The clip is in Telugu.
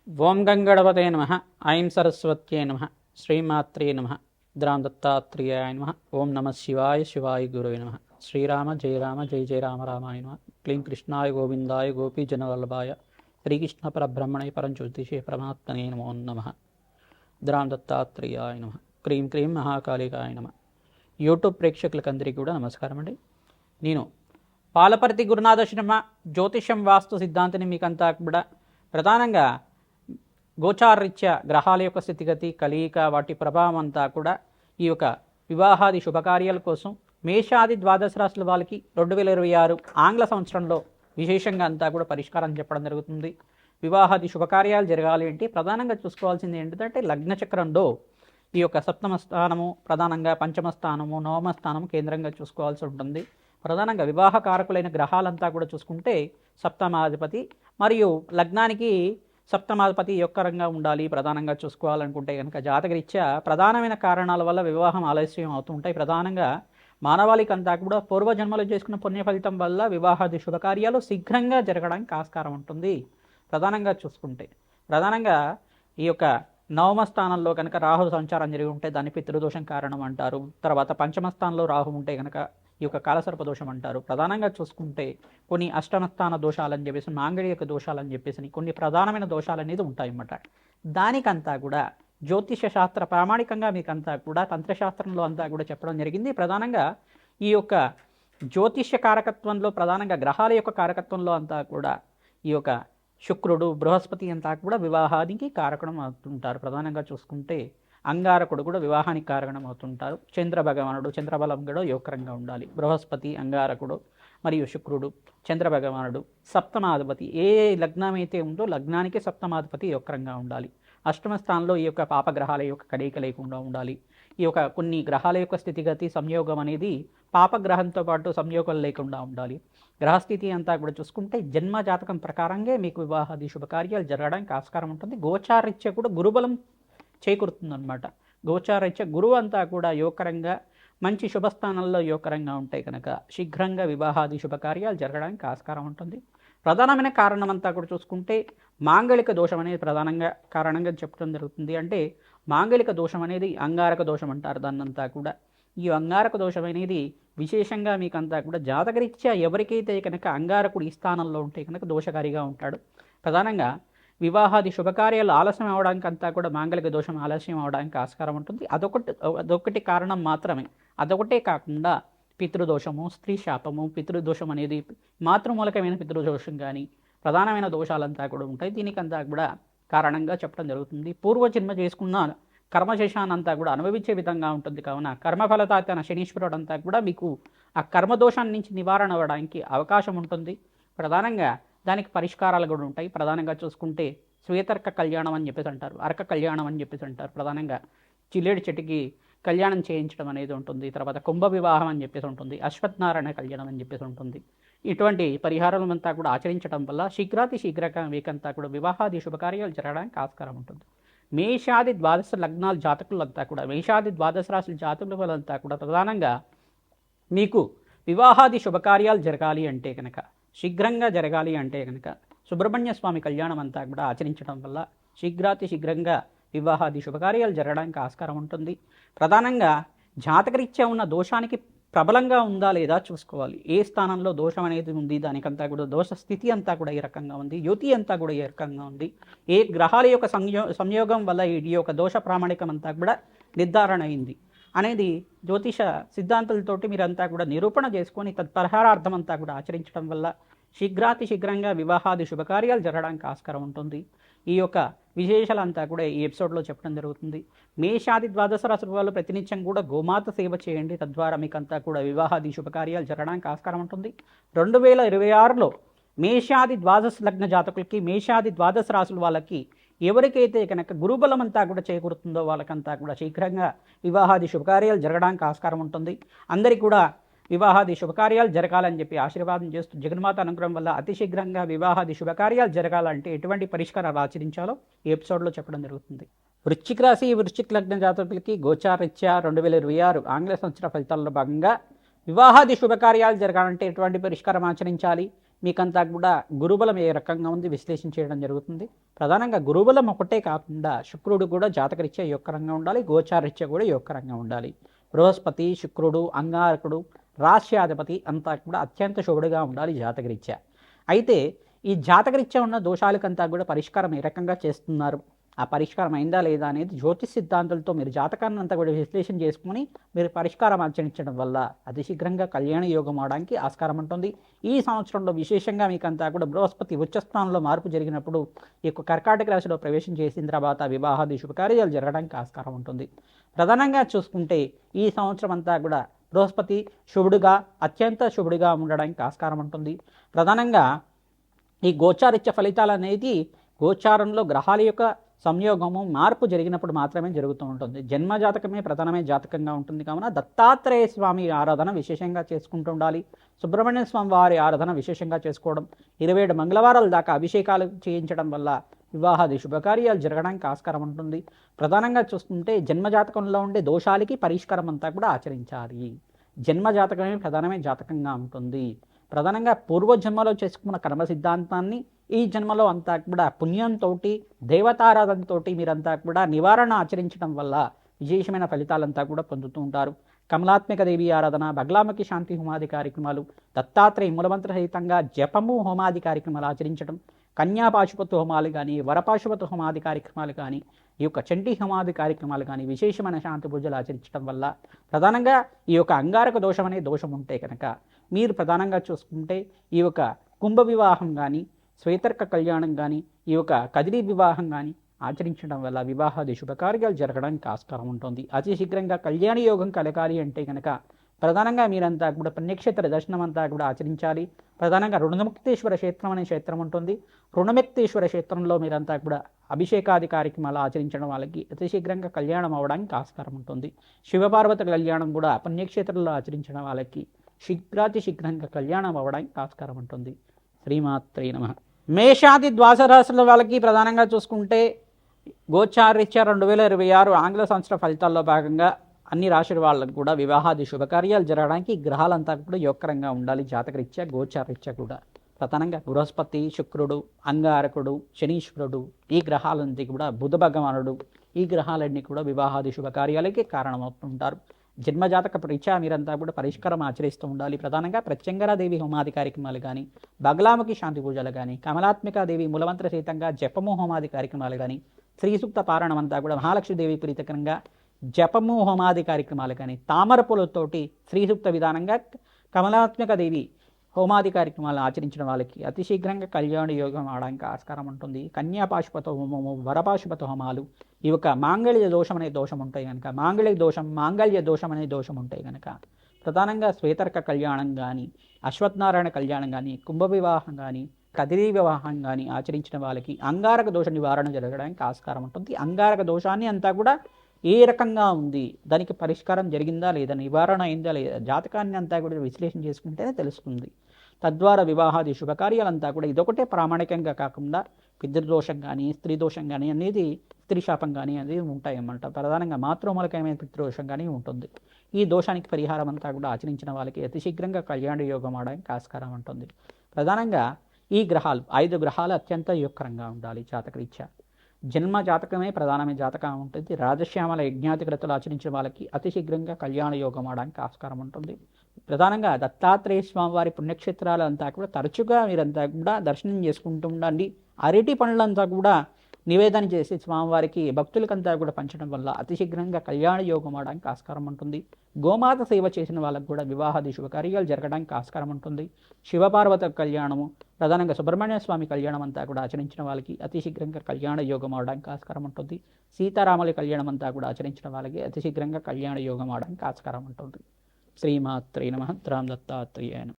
ఓం గంగణపతే నమః. ఐం సరస్వత్యే నమః. శ్రీమాత్రే నమః. ద్రాం దత్తాత్రేయాయ నమః. ఓం నమః శివాయ శివాయ గురవే నమః. శ్రీరామ జయ రామ జయ జయ రామ రామాయ నమః. క్లీం కృష్ణాయ గోవిందాయ గోపీజనవల్లభాయ శ్రీకృష్ణ పరబ్రహ్మణే పరంజ్యోతిషే పరమాత్మనే నమో నమః. ద్రాం దత్తాత్రేయాయ నమః. క్రీం క్రీం మహాకాళికాయ నమః. యూట్యూబ్ ప్రేక్షకులకందరికీ కూడా నమస్కారం అండి. నేను పాలపర్తి గురునాథ శర్మ జ్యోతిషం వాస్తు సిద్ధాంతిని మీకంతా కూడా ప్రధానంగా గోచారరీత్యా గ్రహాల యొక్క స్థితిగతి కలయిక వాటి ప్రభావం అంతా కూడా ఈ యొక్క వివాహాది శుభకార్యాల కోసం మేషాది ద్వాదశ రాశుల వాళ్ళకి 2026 ఆంగ్ల సంవత్సరంలో విశేషంగా అంతా కూడా పరిష్కారం చెప్పడం జరుగుతుంది. వివాహాది శుభకార్యాలు జరగాలి అంటే ప్రధానంగా చూసుకోవాల్సింది ఏంటంటే లగ్న చక్రంలో ఈ యొక్క సప్తమ స్థానము ప్రధానంగా పంచమ స్థానము నవమ స్థానము కేంద్రంగా చూసుకోవాల్సి ఉంటుంది. ప్రధానంగా వివాహ కారకులైన గ్రహాలంతా కూడా చూసుకుంటే సప్తమాధిపతి మరియు లగ్నానికి సప్తమాధిపతి యొక్కరంగా ఉండాలి. ప్రధానంగా చూసుకోవాలనుకుంటే కనుక జాతకరీత్యా ప్రధానమైన కారణాల వల్ల వివాహం ఆలస్యం అవుతుంటాయి. ప్రధానంగా మానవాళికి అంతా కూడా పూర్వజన్మలు చేసుకున్న పుణ్య ఫలితం వల్ల వివాహాది శుభకార్యాలు శీఘ్రంగా జరగడానికి ఆస్కారం ఉంటుంది. ప్రధానంగా చూసుకుంటే ప్రధానంగా ఈ యొక్క నవమ స్థానంలో కనుక రాహు సంచారం జరిగి ఉంటే దాన్ని పితృదోషం కారణం అంటారు. తర్వాత పంచమ స్థానంలో రాహు ఉంటే కనుక ఈ యొక్క కాలసర్ప దోషం అంటారు. ప్రధానంగా చూసుకుంటే కొన్ని అష్టమస్థాన దోషాలని చెప్పేసి మాంగళ్యక దోషాలని చెప్పేసి కొన్ని ప్రధానమైన దోషాలు అనేది ఉంటాయన్నమాట. దానికంతా కూడా జ్యోతిష శాస్త్ర ప్రామాణికంగా మీకంతా కూడా తంత్రశాస్త్రంలో అంతా కూడా చెప్పడం జరిగింది. ప్రధానంగా ఈ యొక్క జ్యోతిష కారకత్వంలో ప్రధానంగా గ్రహాల యొక్క కారకత్వంలో అంతా కూడా ఈ యొక్క శుక్రుడు బృహస్పతి అంతా కూడా వివాహానికి కారకణం అవుతుంటారు. ప్రధానంగా చూసుకుంటే అంగారకుడు కూడా వివాహానికి కారణం అవుతుంటారు. చంద్ర భగవానుడు చంద్రబలం కూడా యోగకరంగా ఉండాలి. బృహస్పతి అంగారకుడు మరియు శుక్రుడు చంద్ర భగవానుడు సప్తమాధిపతి ఏ లగ్నం అయితే ఉందో లగ్నానికి సప్తమాధిపతి యోగకరంగా ఉండాలి. అష్టమ స్థానంలో ఈ యొక్క పాపగ్రహాల యొక్క కలయిక లేకుండా ఉండాలి. ఈ యొక్క కొన్ని గ్రహాల యొక్క స్థితిగతి సంయోగం అనేది పాపగ్రహంతో పాటు సంయోగం లేకుండా ఉండాలి. గ్రహస్థితి అంతా కూడా చూసుకుంటే జన్మ జాతకం ప్రకారంగా మీకు వివాహాది శుభకార్యాలు జరగడానికి ఆస్కారం ఉంటుంది. గోచారీత్యా కూడా గురుబలం చేకూరుతుందన్నమాట. గోచారీత్యా గురువు అంతా కూడా యోగకరంగా మంచి శుభస్థానంలో యోగకరంగా ఉంటాయి కనుక శీఘ్రంగా వివాహాది శుభకార్యాలు జరగడానికి ఆస్కారం ఉంటుంది. ప్రధానమైన కారణం అంతా కూడా చూసుకుంటే మాంగళిక దోషం అనేది ప్రధానంగా కారణంగా చెప్పడం జరుగుతుంది. అంటే మాంగళిక దోషం అనేది అంగారక దోషం అంటారు దాన్నంతా కూడా. ఈ అంగారక దోషం అనేది విశేషంగా మీకంతా కూడా జాతకరీత్యా ఎవరికైతే కనుక అంగారకుడు ఈ స్థానంలో ఉంటే కనుక దోషకారిగా ఉంటాడు. ప్రధానంగా వివాహాది శుభకార్యాలు ఆలస్యం అవడానికి అంతా కూడా మాంగళిక దోషం ఆలస్యం అవడానికి ఆస్కారం ఉంటుంది. అదొకటి కారణం మాత్రమే. అదొకటే కాకుండా పితృదోషము స్త్రీ శాపము పితృదోషం అనేది మాతృమూలకమైన పితృదోషం కానీ ప్రధానమైన దోషాలంతా కూడా ఉంటాయి. దీనికంతా కూడా కారణంగా చెప్పడం జరుగుతుంది. పూర్వజన్మ చేసుకున్న కర్మశేషానంతా కూడా అనుభవించే విధంగా ఉంటుంది. కావున కర్మఫలతాతన శనీశ్వరుడు అంతా కూడా మీకు ఆ కర్మదోషాన్ని నుంచి నివారణ అవ్వడానికి అవకాశం ఉంటుంది. ప్రధానంగా దానికి పరిష్కారాలు కూడా ఉంటాయి. ప్రధానంగా చూసుకుంటే శ్వేతర్క కళ్యాణం అని చెప్పేసి అంటారు, అర్క కళ్యాణం అని చెప్పేసి అంటారు. ప్రధానంగా చిల్లేడు చెట్టుకి కళ్యాణం చేయించడం అనేది ఉంటుంది. తర్వాత కుంభ వివాహం అని చెప్పేసి ఉంటుంది, అశ్వత్థనారాయణ కళ్యాణం అని చెప్పేసి ఉంటుంది. ఇటువంటి పరిహారాలంతా కూడా ఆచరించడం వల్ల శీఘ్రంగా మీకంతా కూడా వివాహాది శుభకార్యాలు జరగడానికి ఆస్కారం ఉంటుంది. మేషాది ద్వాదశ లగ్నాల జాతకులంతా కూడా మేషాది ద్వాదశ రాశుల జాతకులంతా కూడా ప్రధానంగా మీకు వివాహాది శుభకార్యాలు జరగాలి అంటే కనుక శీఘ్రంగా జరగాలి అంటే కనుక సుబ్రహ్మణ్య స్వామి కళ్యాణం అంతా కూడా ఆచరించడం వల్ల శీఘ్రంగా వివాహాది శుభకార్యాలు జరగడానికి ఆస్కారం ఉంటుంది. ప్రధానంగా జాతకరీత్యా ఉన్న దోషానికి ప్రబలంగా ఉందా లేదా చూసుకోవాలి. ఏ స్థానంలో దోషం అనేది ఉంది దానికంతా కూడా దోష స్థితి అంతా కూడా ఏ రకంగా ఉంది, యుతి అంతా కూడా ఏ రకంగా ఉంది, ఏ గ్రహాల యొక్క సంయోగం వల్ల ఈ యొక్క దోష ప్రామాణికం అంతా కూడా నిర్ధారణ అయింది అనేది జ్యోతిష సిద్ధాంతాలతోటి మీరంతా కూడా నిరూపణ చేసుకొని తత్పరిహారార్థం అంతా కూడా ఆచరించడం వల్ల శీఘ్రంగా వివాహాది శుభకార్యాలు జరగడానికి ఆస్కారం ఉంటుంది. ఈ యొక్క విశేషాలంతా కూడా ఈ ఎపిసోడ్లో చెప్పడం జరుగుతుంది. మేషాది ద్వాదశ రాశుల వాళ్ళు ప్రతినిత్యం కూడా గోమాత సేవ చేయండి. తద్వారా మీకంతా కూడా వివాహాది శుభకార్యాలు జరగడానికి ఆస్కారం ఉంటుంది. 2026లో మేషాది ద్వాదశ లగ్న జాతకులకి మేషాది ద్వాదశ రాశుల వాళ్ళకి ఎవరికైతే కనుక గురుబలం అంతా కూడా చేకూరుతుందో వాళ్ళకంతా కూడా శీఘ్రంగా వివాహాది శుభకార్యాలు జరగడానికి ఆస్కారం ఉంటుంది. అందరికీ కూడా వివాహాది శుభకార్యాలు జరగాలని చెప్పి ఆశీర్వాదం చేస్తూ జగన్మాత అనుగ్రహం వల్ల అతి శీఘ్రంగా వివాహాది శుభకార్యాలు జరగాలంటే ఎటువంటి పరిష్కారాలు ఆచరించాలో ఈ ఎపిసోడ్లో చెప్పడం జరుగుతుంది. వృశ్చిక రాశి వృశ్చిక లగ్న జాతకులకి గోచారరీత్యా 2026 ఆంగ్ల సంవత్సర ఫలితాల్లో భాగంగా వివాహాది శుభకార్యాలు జరగాలంటే ఎటువంటి పరిష్కారం ఆచరించాలి, మీకంతా కూడా గురుబలం ఏ రకంగా ఉంది విశ్లేషణ చేయడం జరుగుతుంది. ప్రధానంగా గురుబలం ఒకటే కాకుండా శుక్రుడు కూడా జాతకరీత్యా యొక్కరంగా ఉండాలి, గోచారరీత్యా కూడా యొక్కరంగా ఉండాలి. బృహస్పతి, శుక్రుడు, అంగారకుడు, రాశ్యాధిపతి అంతా కూడా అత్యంత శుభుడుగా ఉండాలి జాతకరీత్యా. అయితే ఈ జాతకరీత్యా ఉన్న దోషాలకంతా కూడా పరిష్కారం ఏ రకంగా చేస్తున్నారు, ఆ పరిష్కారం అయిందా లేదా అనేది జ్యోతిష్ సిద్ధాంతాలతో మీరు జాతకాన్ని అంతా కూడా విశ్లేషణ చేసుకుని మీరు పరిష్కారం ఆచరించడం వల్ల అతి శీఘ్రంగా కళ్యాణ యోగం అవడానికి ఆస్కారం ఉంటుంది. ఈ సంవత్సరంలో విశేషంగా మీకంతా కూడా బృహస్పతి ఉచ్చస్థానంలో మార్పు జరిగినప్పుడు ఈ యొక్క కర్కాటక రాశిలో ప్రవేశం చేసిన తర్వాత వివాహాది శుభకార్యాలు జరగడానికి ఆస్కారం ఉంటుంది. ప్రధానంగా చూసుకుంటే ఈ సంవత్సరం అంతా కూడా బృహస్పతి శుభుడుగా అత్యంత శుభుడుగా ఉండడానికి ఆస్కారం ఉంటుంది. ప్రధానంగా ఈ గోచారిత్య ఫలితాలు అనేది గోచారంలో గ్రహాల యొక్క సంయోగము మార్పు జరిగినప్పుడు మాత్రమే జరుగుతూ ఉంటుంది. జన్మ జాతకమే ప్రధానమైన జాతకంగా ఉంటుంది కావున దత్తాత్రేయ స్వామి ఆరాధన విశేషంగా చేసుకుంటూ ఉండాలి. సుబ్రహ్మణ్య స్వామి వారి ఆరాధన విశేషంగా చేసుకోవడం, 27 మంగళవారాల దాకా అభిషేకాలు చేయించడం వల్ల వివాహాది శుభకార్యాలు జరగడానికి ఆస్కారం ఉంటుంది. ప్రధానంగా చూసుకుంటే జన్మజాతకంలో ఉండే దోషాలకి పరిష్కారం అంతా కూడా ఆచరించాలి. జన్మజాతకమే ప్రధానమైన జాతకంగా ఉంటుంది. ప్రధానంగా పూర్వజన్మలో చేసుకున్న కర్మ సిద్ధాంతాన్ని ఈ జన్మలో అంతా కూడా పుణ్యంతో దేవతారాధనతో మీరంతా కూడా నివారణ ఆచరించడం వల్ల విశేషమైన ఫలితాలంతా కూడా పొందుతూ ఉంటారు. కమలాత్మిక దేవి ఆరాధన, బగలాముఖి శాంతి హోమాది కార్యక్రమాలు, దత్తాత్రేయ మూలమంత్ర సహితంగా జపము హోమాది కార్యక్రమాలు ఆచరించడం, కన్యాపాశుపత హోమాలు కానీ, వరపాశుపత హోమాది కార్యక్రమాలు కానీ, ఈ యొక్క చండీ హోమాది కార్యక్రమాలు కానీ విశేషమైన శాంతి పూజలు ఆచరించడం వల్ల ప్రధానంగా ఈ యొక్క అంగారక దోషం అనే దోషం ఉంటే కనుక మీరు ప్రధానంగా చూసుకుంటే ఈ యొక్క కుంభ వివాహం కానీ, శ్వేతర్క కళ్యాణం కానీ, ఈ యొక్క కదిరి వివాహం కానీ ఆచరించడం వల్ల వివాహాది శుభకార్యాలు జరగడానికి ఆస్కారం ఉంటుంది. అతి శీఘ్రంగా కళ్యాణ యోగం కలగాలి అంటే కనుక ప్రధానంగా మీరంతా కూడా పుణ్యక్షేత్ర దర్శనం అంతా కూడా ఆచరించాలి. ప్రధానంగా రుణముక్తేశ్వర క్షేత్రం అనే క్షేత్రం ఉంటుంది. రుణముక్తేశ్వర క్షేత్రంలో మీరంతా కూడా అభిషేకాది కార్యక్రమాలు ఆచరించడం వాళ్ళకి అతి శీఘ్రంగా కళ్యాణం అవడానికి ఆస్కారం ఉంటుంది. శివపార్వత కళ్యాణం కూడా పుణ్యక్షేత్రంలో ఆచరించడం వాళ్ళకి శీఘ్రంగా కళ్యాణం అవ్వడానికి ఆస్కారం ఉంటుంది. శ్రీమాత్రే నమః. మేషాది ద్వాదశ రాశుల వాళ్ళకి ప్రధానంగా చూసుకుంటే గోచారరీత్యా 2026 ఆంగ్ల సంవత్సర ఫలితాల్లో భాగంగా అన్ని రాశుల వాళ్ళకు కూడా వివాహాది శుభకార్యాలు జరగడానికి గ్రహాలంతా కూడా యోగకరంగా ఉండాలి. జాతకరీత్యా గోచారరీత్యా కూడా ప్రధానంగా బృహస్పతి, శుక్రుడు, అంగారకుడు, శనీశ్వరుడు, ఈ గ్రహాలన్నీ కూడా బుధ భగవానుడు, ఈ గ్రహాలన్నీ కూడా వివాహాది శుభకార్యాలకి కారణమవుతుంటారు. జన్మజాతక రీత్యా మీరంతా కూడా పరిష్కారం ఆచరిస్తూ ఉండాలి. ప్రధానంగా ప్రత్యంగరాదేవి హోమాది కార్యక్రమాలు కానీ, బగలాముఖి శాంతి పూజలు కానీ, కమలాత్మికాదేవి మూలమంత్ర సహితంగా జపము హోమాది కార్యక్రమాలు కానీ, శ్రీసూక్త పారాయణం అంతా కూడా మహాలక్ష్మీదేవి ప్రీతికరంగా జపము హోమాది కార్యక్రమాలు కానీ, తామర పూలతోటి శ్రీసూక్త విధానంగా కమలాత్మికాదేవి హోమాది కార్యక్రమాలు ఆచరించిన వాళ్ళకి అతి శీఘ్రంగా కళ్యాణ యోగం అవడానికి ఆస్కారం ఉంటుంది. కన్యాపాశుపత హోమము, వరపాశుపత హోమాలు, ఈ యొక్క మాంగళ్య దోషం అనే దోషం ఉంటాయి కనుక మాంగళ్య దోషం అనే దోషం ఉంటాయి కనుక ప్రధానంగా శ్వేతర్క కళ్యాణం కానీ, అశ్వత్థనారాయణ కళ్యాణం కానీ, కుంభ వివాహం కానీ, కదిరి వివాహం కానీ ఆచరించిన వాళ్ళకి అంగారక దోష నివారణ జరగడానికి ఆస్కారం ఉంటుంది. అంగారక దోషాన్ని అంతా కూడా ఏ రకంగా ఉంది, దానికి పరిష్కారం జరిగిందా లేదా, నివారణ అయిందా లేదా, జాతకాన్ని అంతా కూడా విశ్లేషణ చేసుకుంటేనే తెలుస్తుంది. తద్వారా వివాహాది శుభకార్యాలంతా కూడా ఇదొకటే ప్రామాణికంగా కాకుండా పితృదోషం కానీ, స్త్రీ దోషం కానీ అనేది, స్త్రీ శాపం కానీ అనేది ఉంటాయన్నమాట. ప్రధానంగా మాతృమూలకమైన పితృదోషం కానీ ఉంటుంది. ఈ దోషానికి పరిహారం అంతా కూడా ఆచరించిన వాళ్ళకి అతి శీఘ్రంగా కళ్యాణ యోగం అవడానికి ఆస్కారం ఉంటుంది. ప్రధానంగా ఈ గ్రహాలు 5 గ్రహాలు అత్యంత యోగకరంగా ఉండాలి జాతకరీత్యా. జన్మ జాతకమే ప్రధానమైన జాతకం ఉంటుంది. రాజశ్యామల యజ్ఞాతి క్రతులు ఆచరించిన వాళ్ళకి అతి శీఘ్రంగా కళ్యాణ యోగం అవడానికి ఆస్కారం ఉంటుంది. ప్రధానంగా దత్తాత్రేయ స్వామి వారి పుణ్యక్షేత్రాలు అంతా కూడా తరచుగా మీరంతా కూడా దర్శనం చేసుకుంటూ ఉండండి. అరటి పనులంతా కూడా నివేదన చేసి స్వామివారికి భక్తులకంతా కూడా పంచడం వల్ల అతి శీఘ్రంగా కళ్యాణ యోగం అవడానికి ఆస్కారం ఉంటుంది. గోమాత సేవ చేసిన వాళ్ళకు కూడా వివాహాది శుభకార్యాలు జరగడానికి ఆస్కారం ఉంటుంది. శివపార్వత కళ్యాణము, ప్రధానంగా సుబ్రహ్మణ్య స్వామి కళ్యాణం అంతా కూడా ఆచరించిన వాళ్ళకి అతి శీఘ్రంగా కళ్యాణ యోగం అవడానికి ఆస్కారం ఉంటుంది. సీతారాముల కళ్యాణం అంతా కూడా ఆచరించిన వాళ్ళకి అతి శీఘ్రంగా కళ్యాణ యోగం అవడానికి ఆస్కారం ఉంటుంది. శ్రీమాత్రే నమః. రామ్ దత్తాత్రేయాయ నమః.